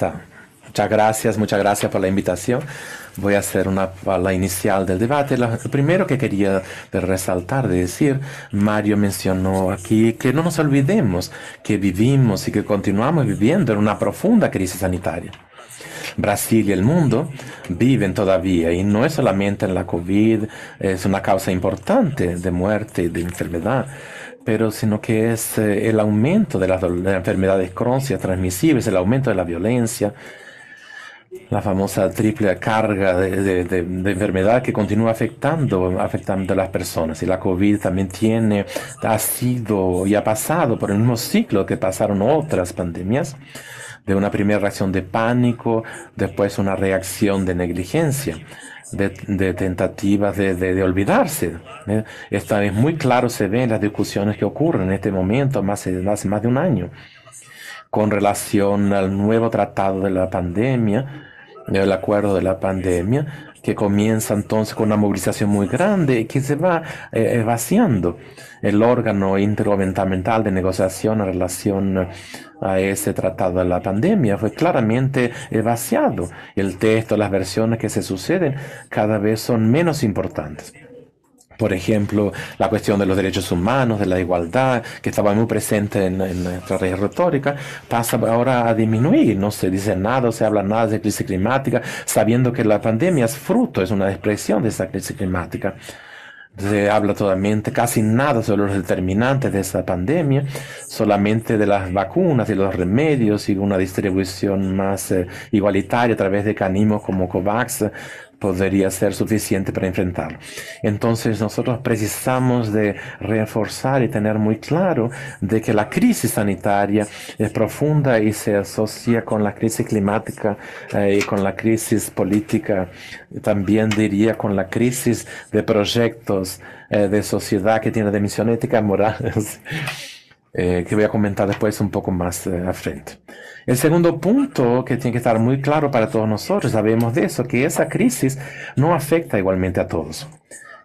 Tá. Muchas gracias por la invitación. Voy a hacer la inicial del debate. Lo primero que quería resaltar, de decir, Mario mencionó aquí que no nos olvidemos que vivimos y que continuamos viviendo en una profunda crisis sanitaria. Brasil y el mundo viven todavía, y no es solamente en la COVID, es una causa importante de muerte y de enfermedad, pero sino que es el aumento de las enfermedades crónicas transmisibles, el aumento de la violencia, la famosa triple carga de enfermedad que continúa afectando a las personas. Y la COVID también ha sido y ha pasado por el mismo ciclo que pasaron otras pandemias, de una primera reacción de pánico, después una reacción de negligencia, de tentativas de olvidarse. Esto es muy claro, se ve en las discusiones que ocurren en este momento, hace más de un año, con relación al nuevo tratado de la pandemia, el acuerdo de la pandemia, que comienza entonces con una movilización muy grande y que se va vaciando. El órgano intergubernamental de negociación en relación a ese tratado de la pandemia fue claramente vaciado. El texto, las versiones que se suceden cada vez son menos importantes. Por ejemplo, la cuestión de los derechos humanos, de la igualdad, que estaba muy presente en nuestra retórica, pasa ahora a disminuir. No se dice nada, no se habla nada de crisis climática, sabiendo que la pandemia es una expresión de esa crisis climática. Se habla totalmente, casi nada sobre los determinantes de esa pandemia, solamente de las vacunas y los remedios y una distribución más igualitaria a través de mecanismos como COVAX podría ser suficiente para enfrentarlo. Entonces nosotros precisamos de reforzar y tener muy claro de que la crisis sanitaria es profunda y se asocia con la crisis climática y con la crisis política, también diría con la crisis de proyectos de sociedad que tiene dimensión ética y moral, que voy a comentar después un poco más a frente. El segundo punto que tiene que estar muy claro para todos nosotros, sabemos de eso, que esa crisis no afecta igualmente a todos.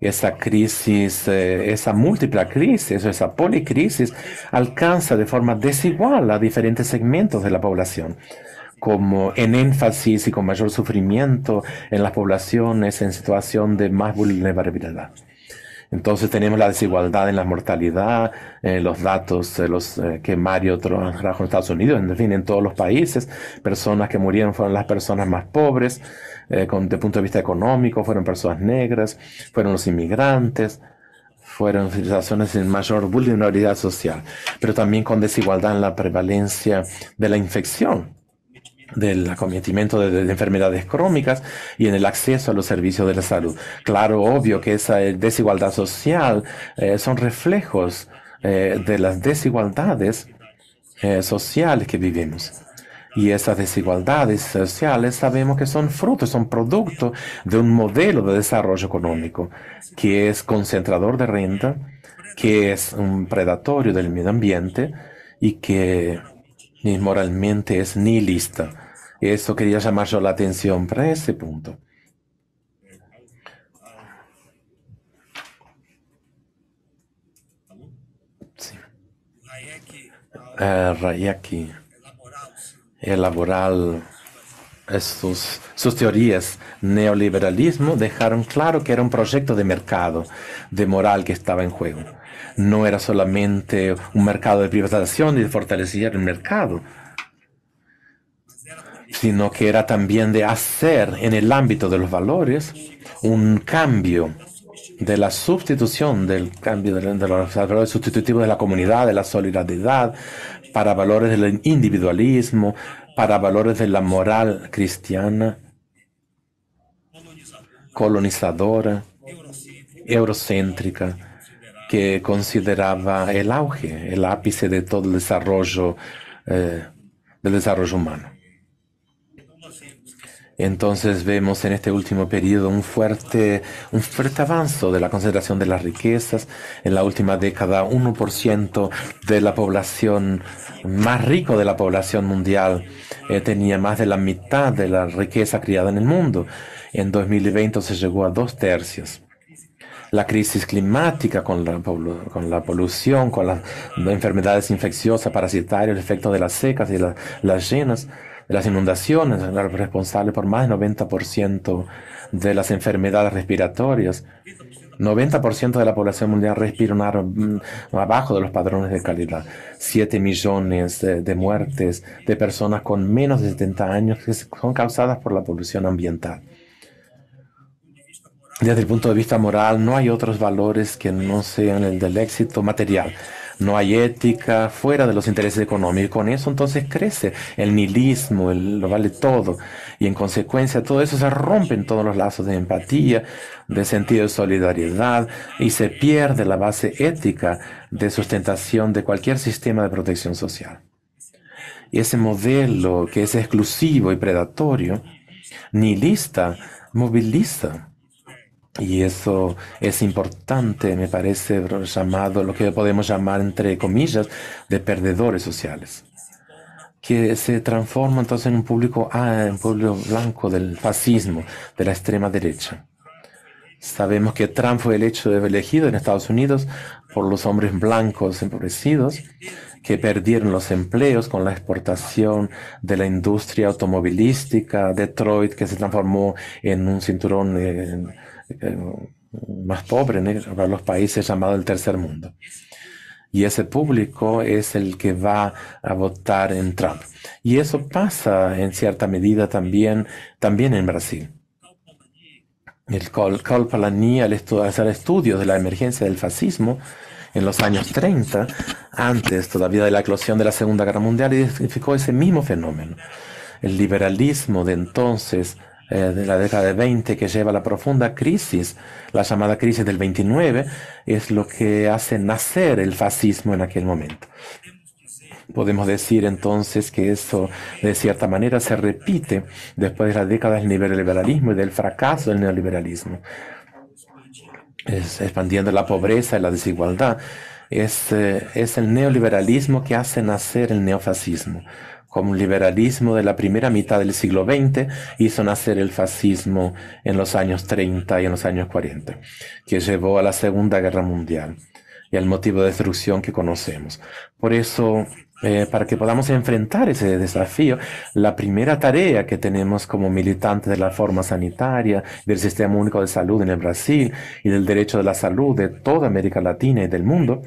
Esa crisis, esa múltiple crisis, esa policrisis, alcanza de forma desigual a diferentes segmentos de la población, como en énfasis y con mayor sufrimiento en las poblaciones en situación de más vulnerabilidad. Entonces tenemos la desigualdad en la mortalidad, los datos que Mario trajo en Estados Unidos, en fin, en todos los países. Personas que murieron fueron las personas más pobres, desde el punto de vista económico, fueron personas negras, fueron los inmigrantes, fueron civilizaciones en mayor vulnerabilidad social, pero también con desigualdad en la prevalencia de la infección, del acometimiento de enfermedades crónicas y en el acceso a los servicios de la salud. Claro, obvio que esa desigualdad social son reflejos de las desigualdades sociales que vivimos. Y esas desigualdades sociales sabemos que son frutos, son producto de un modelo de desarrollo económico que es concentrador de renta, que es un predatorio del medio ambiente y que moralmente es nihilista. Eso quería llamar yo la atención para ese punto. Sí. Hayek elaborar sus teorías neoliberalismo dejaron claro que era un proyecto de mercado, de moral que estaba en juego. No era solamente un mercado de privatización y de fortalecer el mercado, sino que era también de hacer en el ámbito de los valores un cambio de la sustitución, del cambio de los valores sustitutivos de la comunidad, de la solidaridad, para valores del individualismo, para valores de la moral cristiana, colonizadora, eurocéntrica, que consideraba el auge, el ápice de todo el desarrollo, del desarrollo humano. Entonces vemos en este último periodo un fuerte avance de la concentración de las riquezas. En la última década, 1% de la población, más rico de la población mundial, tenía más de la mitad de la riqueza criada en el mundo. En 2020 se llegó a 2/3. La crisis climática con la polución, con las enfermedades infecciosas, parasitarias, el efecto de las secas y las llenas, de las inundaciones, responsable por más del 90% de las enfermedades respiratorias. 90% de la población mundial respira un aire abajo de los padrones de calidad. 7 millones de muertes de personas con menos de 70 años que son causadas por la polución ambiental. Desde el punto de vista moral, no hay otros valores que no sean el del éxito material. No hay ética fuera de los intereses económicos. Con eso entonces crece el nihilismo, lo vale todo. Y en consecuencia todo eso se rompen todos los lazos de empatía, de sentido de solidaridad y se pierde la base ética de sustentación de cualquier sistema de protección social. Y ese modelo que es exclusivo y predatorio, nihilista, moviliza. Y eso es importante, me parece, llamado lo que podemos llamar, entre comillas, de perdedores sociales, que se transforma entonces en un público blanco del fascismo, de la extrema derecha. Sabemos que Trump fue elegido en Estados Unidos por los hombres blancos empobrecidos que perdieron los empleos con la exportación de la industria automovilística, Detroit, que se transformó en un cinturón más pobre para los países llamados el tercer mundo. Y ese público es el que va a votar en Trump. Y eso pasa en cierta medida también en Brasil. El Col Polanyi, al hacer estudios de la emergencia del fascismo en los años 30, antes todavía de la eclosión de la Segunda Guerra Mundial, identificó ese mismo fenómeno. El liberalismo de entonces, de la década de 20, que lleva a la profunda crisis, la llamada crisis del 29, es lo que hace nacer el fascismo en aquel momento. Podemos decir entonces que eso de cierta manera se repite después de las décadas del neoliberalismo y del fracaso del neoliberalismo. Expandiendo la pobreza y la desigualdad. Es el neoliberalismo que hace nacer el neofascismo. Como el liberalismo de la primera mitad del siglo XX hizo nacer el fascismo en los años 30 y en los años 40, que llevó a la Segunda Guerra Mundial y al motivo de destrucción que conocemos. Por eso, para que podamos enfrentar ese desafío, la primera tarea que tenemos como militantes de la forma sanitaria, del Sistema Único de Salud en el Brasil y del derecho de la salud de toda América Latina y del mundo,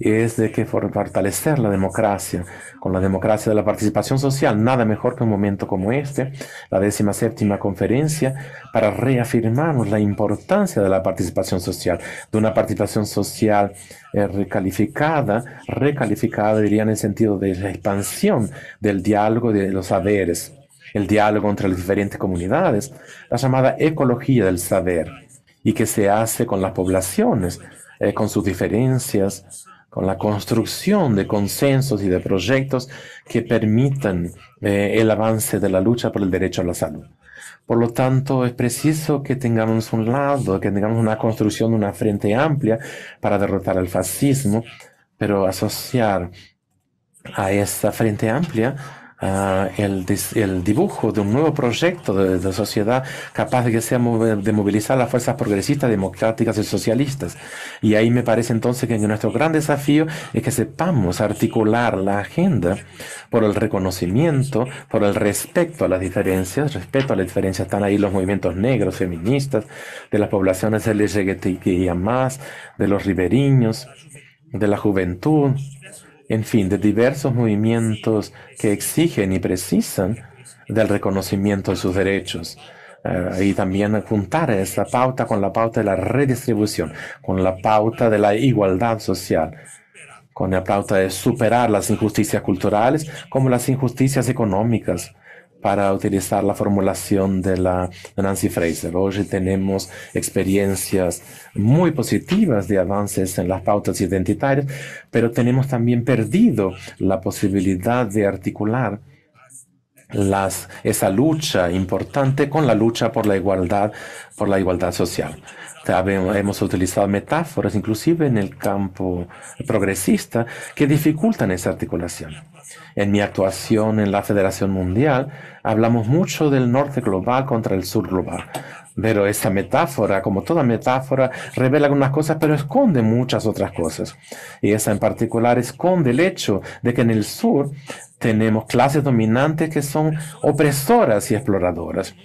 es de que fortalecer la democracia, con la democracia de la participación social, nada mejor que un momento como este, la 17ª conferencia, para reafirmarnos la importancia de la participación social, de una participación social recalificada diría en el sentido de la expansión del diálogo de los saberes, el diálogo entre las diferentes comunidades, la llamada ecología del saber, y que se hace con las poblaciones, con sus diferencias, con la construcción de consensos y de proyectos que permitan el avance de la lucha por el derecho a la salud. Por lo tanto, es preciso que tengamos un lado, que tengamos una construcción de una frente amplia para derrotar al fascismo, pero asociar a esa frente amplia el dibujo de un nuevo proyecto de sociedad capaz de que sea de movilizar las fuerzas progresistas, democráticas y socialistas. Y ahí me parece entonces que nuestro gran desafío es que sepamos articular la agenda por el reconocimiento, por el respeto a las diferencias. Están ahí los movimientos negros, feministas, de las poblaciones LGBTQIA+, de los ribereños, de la juventud, en fin, de diversos movimientos que exigen y precisan del reconocimiento de sus derechos. Y también juntar esa pauta con la pauta de la redistribución, con la pauta de la igualdad social, con la pauta de superar las injusticias culturales como las injusticias económicas, para utilizar la formulación de Nancy Fraser. Hoy tenemos experiencias muy positivas de avances en las pautas identitarias, pero tenemos también perdido la posibilidad de articular esa lucha importante con la lucha por la igualdad social. Hemos utilizado metáforas, inclusive en el campo progresista, que dificultan esa articulación. En mi actuación en la Federación Mundial, hablamos mucho del norte global contra el sur global. Pero esa metáfora, como toda metáfora, revela algunas cosas, pero esconde muchas otras cosas. Y esa en particular esconde el hecho de que en el sur tenemos clases dominantes que son opresoras y exploradoras,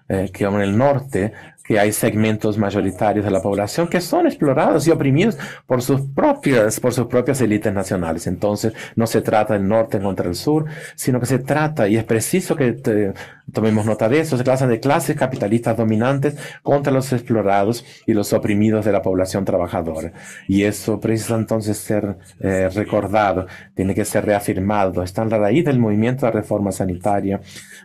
que en el norte, que hay segmentos mayoritarios de la población que son explorados y oprimidos por sus propias élites nacionales. Entonces, no se trata del norte contra el sur, sino que se trata, y es preciso que tomemos nota de eso, se trata de clases capitalistas dominantes contra los explorados y los oprimidos de la población trabajadora. Y eso precisa entonces ser recordado, tiene que ser reafirmado. Está en la raíz del movimiento de reforma sanitaria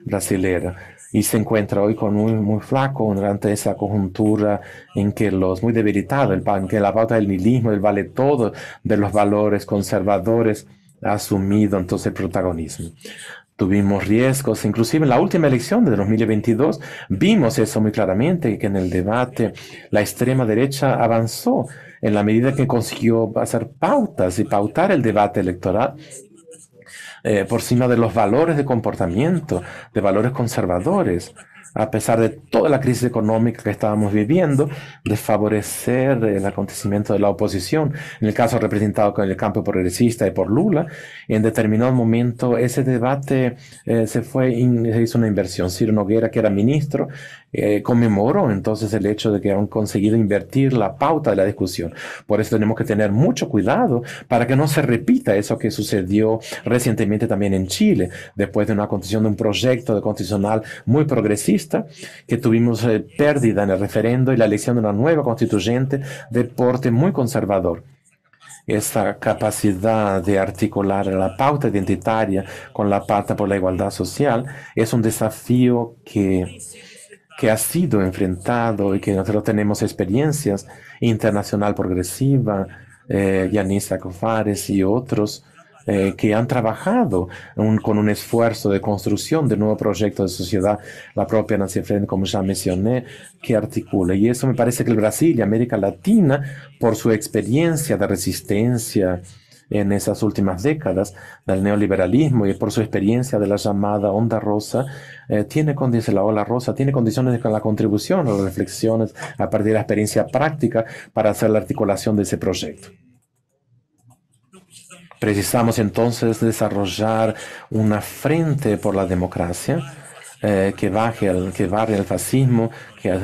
brasilera. Y se encuentra hoy con muy flaco durante esa coyuntura en que muy debilitado, en que la pauta del nihilismo, del vale todo, de los valores conservadores, ha asumido entonces el protagonismo. Tuvimos riesgos, inclusive en la última elección de 2022, vimos eso muy claramente, que en el debate la extrema derecha avanzó en la medida que consiguió hacer pautas y pautar el debate electoral por encima de los valores de comportamiento, de valores conservadores, a pesar de toda la crisis económica que estábamos viviendo, de favorecer el acontecimiento de la oposición, en el caso representado con el campo progresista y por Lula. En determinado momento ese debate se hizo una inversión. Ciro Nogueira, que era ministro, conmemoró entonces el hecho de que han conseguido invertir la pauta de la discusión. Por eso tenemos que tener mucho cuidado para que no se repita eso que sucedió recientemente también en Chile, después de una constitución de un proyecto de constitucional muy progresista, que tuvimos pérdida en el referendo y la elección de una nueva constituyente de porte muy conservador. Esa capacidad de articular la pauta identitaria con la pauta por la igualdad social es un desafío que ha sido enfrentado y que nosotros tenemos experiencias internacional progresiva, Yanisa Cofares y otros que han trabajado con un esfuerzo de construcción de nuevo proyecto de sociedad, la propia Nancy Freire, como ya mencioné, que articula. Y eso me parece que el Brasil y América Latina, por su experiencia de resistencia en esas últimas décadas del neoliberalismo y por su experiencia de la llamada onda rosa, la ola rosa, tiene condiciones con la contribución, las reflexiones a partir de la experiencia práctica para hacer la articulación de ese proyecto. Precisamos entonces desarrollar una frente por la democracia que barre el fascismo, que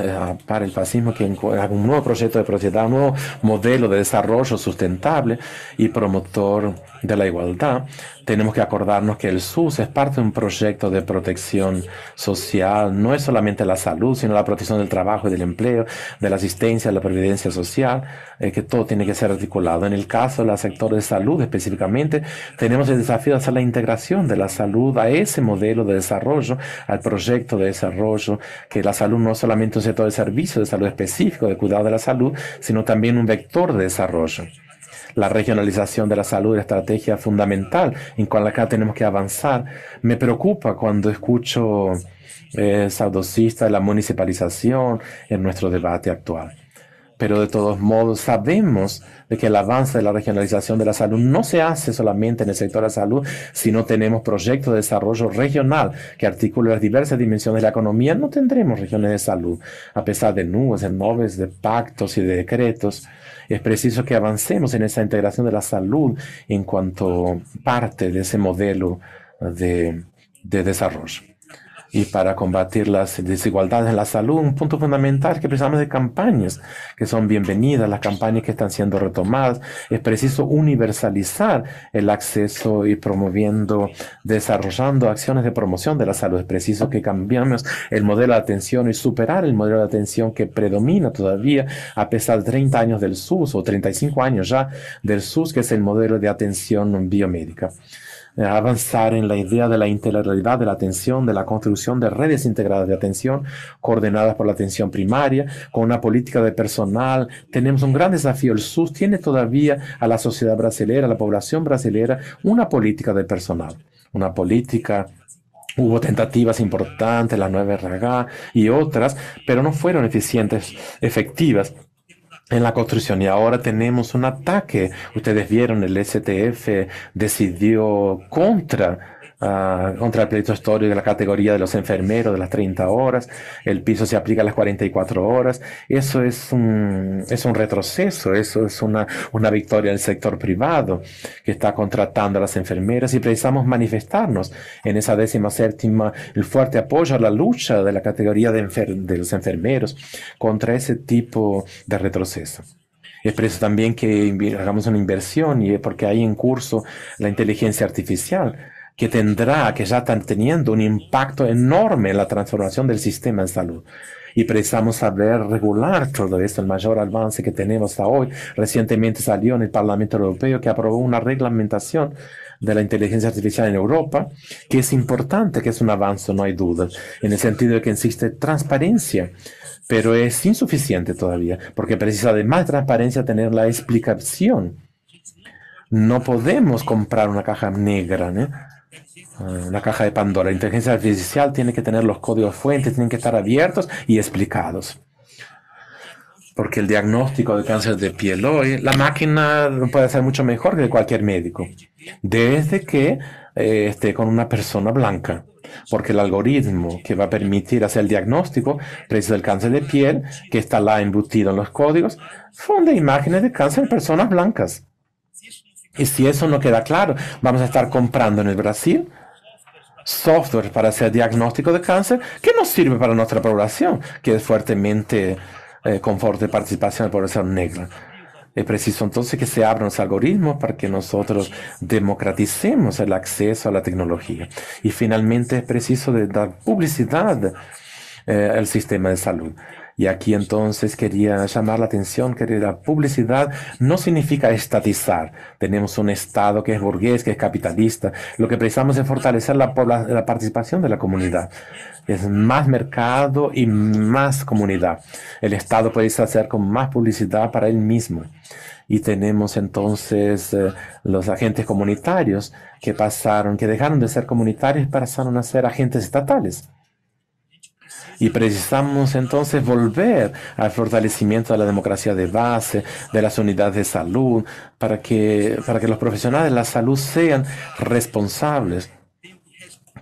para el fascismo, que haga un nuevo proyecto de propiedad, un nuevo modelo de desarrollo sustentable y promotor de la igualdad. Tenemos que acordarnos que el SUS es parte de un proyecto de protección social. No es solamente la salud, sino la protección del trabajo y del empleo, de la asistencia, de la previdencia social, que todo tiene que ser articulado. En el caso del sector de salud específicamente, tenemos el desafío de hacer la integración de la salud a ese modelo de desarrollo, al proyecto de desarrollo, que la salud no es solamente un sector de servicio de salud específico, de cuidado de la salud, sino también un vector de desarrollo. La regionalización de la salud es la estrategia fundamental en la que tenemos que avanzar. Me preocupa cuando escucho saudosista de la municipalización en nuestro debate actual. Pero de todos modos sabemos de que el avance de la regionalización de la salud no se hace solamente en el sector de la salud, sino tenemos proyectos de desarrollo regional que articulan las diversas dimensiones de la economía. No tendremos regiones de salud, a pesar de nubes, de nubes, de pactos y de decretos. Es preciso que avancemos en esa integración de la salud en cuanto parte de ese modelo de desarrollo. Y para combatir las desigualdades en la salud, un punto fundamental es que precisamos de campañas que son bienvenidas, las campañas que están siendo retomadas. Es preciso universalizar el acceso y desarrollando acciones de promoción de la salud. Es preciso que cambiemos el modelo de atención y superar el modelo de atención que predomina todavía a pesar de 30 años del SUS o 35 años ya del SUS, que es el modelo de atención biomédica. Avanzar en la idea de la integralidad de la atención, de la construcción de redes integradas de atención coordenadas por la atención primaria, con una política de personal. Tenemos un gran desafío. El SUS tiene todavía a la sociedad brasilera, a la población brasilera, una política de personal, una política. Hubo tentativas importantes, la nueva RH y otras, pero no fueron efectivas en la construcción. Y ahora tenemos un ataque. Ustedes vieron, el STF decidió contra contra el pleito histórico de la categoría de los enfermeros de las 30 horas. El piso se aplica a las 44 horas. Eso es un retroceso, eso es una victoria del sector privado que está contratando a las enfermeras, y precisamos manifestarnos en esa 17ª, el fuerte apoyo a la lucha de la categoría de los enfermeros contra ese tipo de retroceso. Es por eso también que hagamos una inversión, y porque hay en curso la inteligencia artificial, que ya están teniendo un impacto enorme en la transformación del sistema de salud. Y precisamos saber regular todo esto. El mayor avance que tenemos hasta hoy, recientemente salió en el Parlamento Europeo, que aprobó una reglamentación de la inteligencia artificial en Europa, que es importante, que es un avance, no hay duda, en el sentido de que existe transparencia, pero es insuficiente todavía, porque precisa de más transparencia tener la explicación. No podemos comprar una caja negra, ¿no? Una caja de Pandora. La inteligencia artificial tiene que tener los códigos fuentes, tienen que estar abiertos y explicados. Porque el diagnóstico de cáncer de piel hoy, la máquina puede hacer mucho mejor que cualquier médico, desde que esté con una persona blanca. Porque el algoritmo que va a permitir hacer el diagnóstico preciso del cáncer de piel, que está lá embutido en los códigos, funde imágenes de cáncer en personas blancas. Y si eso no queda claro, vamos a estar comprando en el Brasil software para hacer diagnóstico de cáncer que no sirve para nuestra población, que es fuertemente con fuerte participación de la población negra. Es preciso entonces que se abran los algoritmos para que nosotros democraticemos el acceso a la tecnología. Y finalmente es preciso dar publicidad al sistema de salud. Y aquí entonces quería llamar la atención que la publicidad no significa estatizar. Tenemos un Estado que es burgués, que es capitalista. Lo que precisamos es fortalecer la participación de la comunidad. Es más mercado y más comunidad. El Estado puede hacer con más publicidad para él mismo. Y tenemos entonces los agentes comunitarios que dejaron de ser comunitarios y pasaron a ser agentes estatales. Y precisamos entonces volver al fortalecimiento de la democracia de base, de las unidades de salud, para que los profesionales de la salud sean responsables,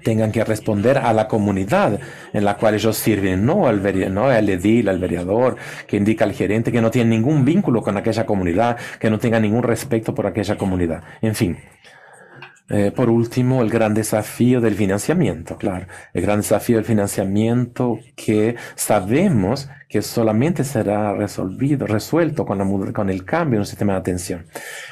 tengan que responder a la comunidad en la cual ellos sirven, no al edil, al vereador, que indica al gerente, que no tiene ningún vínculo con aquella comunidad, que no tenga ningún respeto por aquella comunidad. En fin. Por último, el gran desafío del financiamiento, claro. El gran desafío del financiamiento que sabemos que solamente será resuelto con el cambio en el sistema de atención.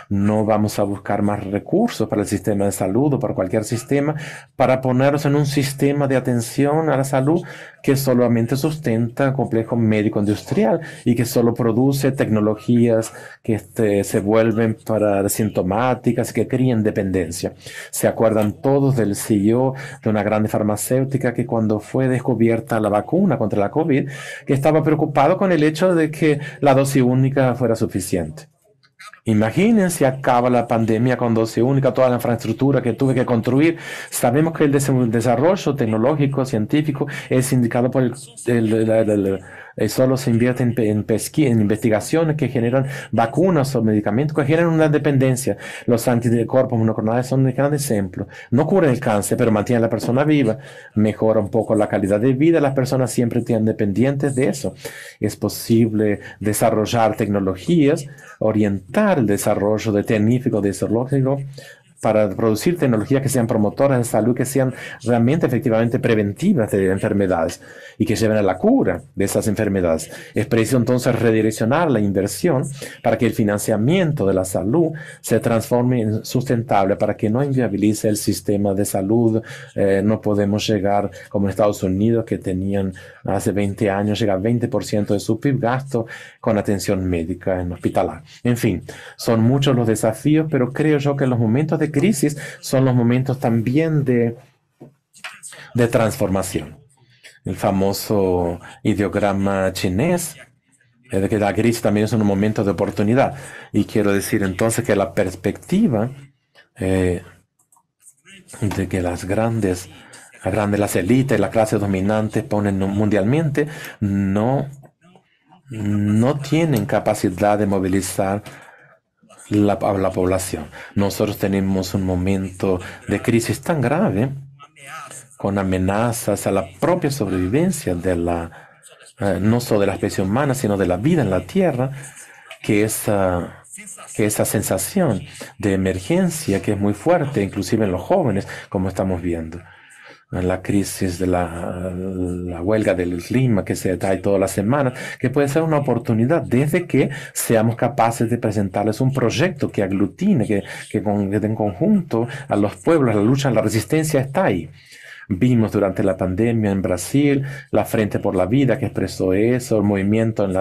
No vamos a buscar más recursos para el sistema de salud o para cualquier sistema para ponernos en un sistema de atención a la salud que solamente sustenta un complejo médico industrial y que solo produce tecnologías que se vuelven para sintomáticas, que crían dependencia. Se acuerdan todos del CEO de una grande farmacéutica que cuando fue descubierta la vacuna contra la COVID, que estaba preocupado con el hecho de que la dosis única fuera suficiente. Imaginen si acaba la pandemia con dosis única, toda la infraestructura que tuve que construir. Sabemos que el desarrollo tecnológico, científico, es indicado por solo se invierte en investigaciones que generan vacunas o medicamentos que generan una dependencia. Los anticuerpos monoclonales son un gran ejemplo. No curan el cáncer, pero mantienen a la persona viva, mejora un poco la calidad de vida. Las personas siempre están dependientes de eso. Es posible desarrollar tecnologías, orientar el desarrollo de tecnológico para producir tecnologías que sean promotoras de salud, que sean realmente efectivamente preventivas de enfermedades y que lleven a la cura de esas enfermedades. Es preciso entonces redireccionar la inversión para que el financiamiento de la salud se transforme en sustentable, para que no inviabilice el sistema de salud. No podemos llegar como en Estados Unidos, que tenían hace 20 años, llega a 20% de su PIB gasto con atención médica en hospitalar. En fin, son muchos los desafíos, pero creo yo que los momentos de crisis son los momentos también de transformación. El famoso ideograma chinés es de que la crisis también es un momento de oportunidad. Y quiero decir entonces que la perspectiva de que las élites, las clases dominantes ponen mundialmente, no tienen capacidad de movilizar a la población. Nosotros tenemos un momento de crisis tan grave, con amenazas a la propia sobrevivencia de no solo de la especie humana, sino de la vida en la Tierra, que esa sensación de emergencia que es muy fuerte, inclusive en los jóvenes, como estamos viendo. La crisis de la huelga del clima que se da todas las semanas, que puede ser una oportunidad desde que seamos capaces de presentarles un proyecto que aglutine, que en conjunto a los pueblos, la lucha, la resistencia está ahí. Vimos durante la pandemia en Brasil la Frente por la Vida que expresó eso, el movimiento en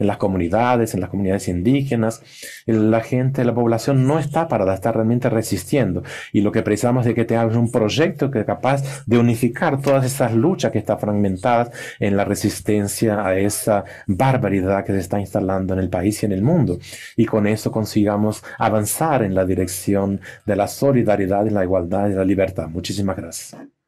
las comunidades indígenas. La gente, la población no está parada, está realmente resistiendo. Y lo que precisamos es que tengamos un proyecto que es capaz de unificar todas esas luchas que están fragmentadas en la resistencia a esa barbaridad que se está instalando en el país y en el mundo. Y con eso consigamos avanzar en la dirección de la solidaridad, la igualdad y la libertad. Muchísimas gracias.